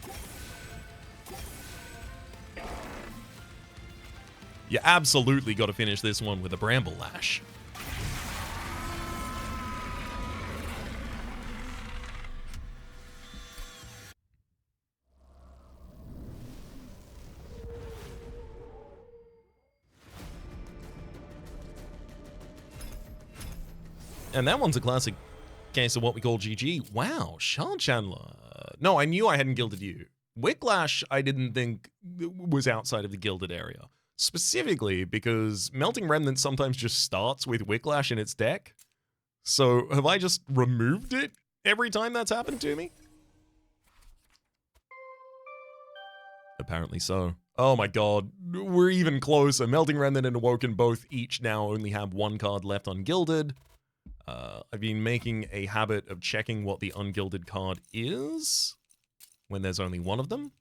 Speaker 1: You absolutely got to finish this one with a Bramble Lash. And that one's a classic case of what we call GG. Wow, Shard Chandler. No, I knew I hadn't gilded you. Wicklash, I didn't think was outside of the gilded area. Specifically because Melting Remnant sometimes just starts with Wicklash in its deck. So have I just removed it every time that's happened to me? Apparently so. Oh my god, we're even closer. Melting Remnant and Awoken both each now only have one card left ungilded. I've been making a habit of checking what the ungilded card is when there's only one of them.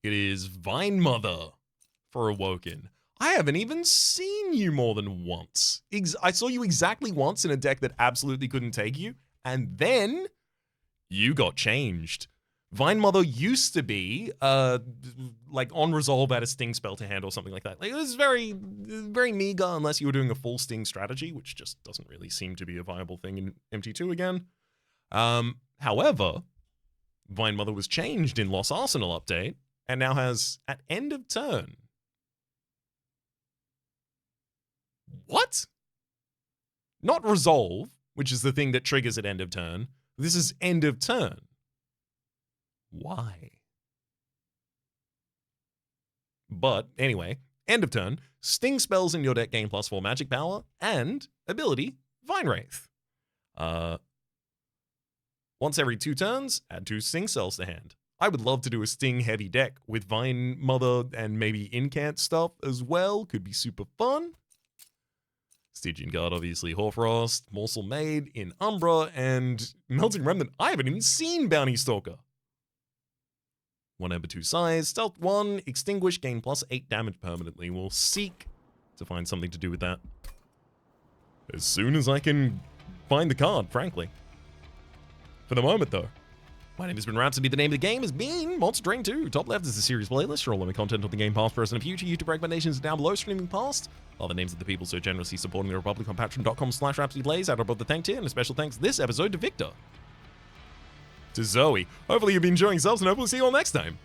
Speaker 1: It is Vine Mother for Awoken. I haven't even seen you more than once. I saw you exactly once in a deck that absolutely couldn't take you, and then you got changed. Vine Mother used to be, like, on resolve at a Sting spell to hand or something like that. Like, it was very, very meager unless you were doing a full Sting strategy, which just doesn't really seem to be a viable thing in MT2 again. However, Vine Mother was changed in Lost Arsenal update, and now has, at end of turn... What? Not resolve, which is the thing that triggers at end of turn. This is end of turn. Why? But anyway, end of turn, Sting spells in your deck gain +4 magic power, and ability, Vine Wraith. Once every 2 turns, add 2 Sting cells to hand. I would love to do a Sting heavy deck with Vine Mother and maybe Incant stuff as well. Could be super fun. Stygian Guard, obviously, Hoarfrost, Morsel Maid in Umbra, and Melting Remnant. I haven't even seen Bounty Stalker. 1 Ember, 2 Size, Stealth 1, Extinguish, gain +8 damage permanently. We'll seek to find something to do with that as soon as I can find the card, frankly. For the moment, though, my name has been Rhapsody. The name of the game has been Monster Train 2. Top left is the series playlist for all of my content on the Game Pass, present and future. YouTube recommendations are down below, streaming past. All the names of the people so generously supporting the Republic on patreon.com/RhapsodyPlays. Out above the thank tier, and a special thanks this episode to Victor. To Zoe. Hopefully you've been enjoying yourselves, and hopefully see you all next time.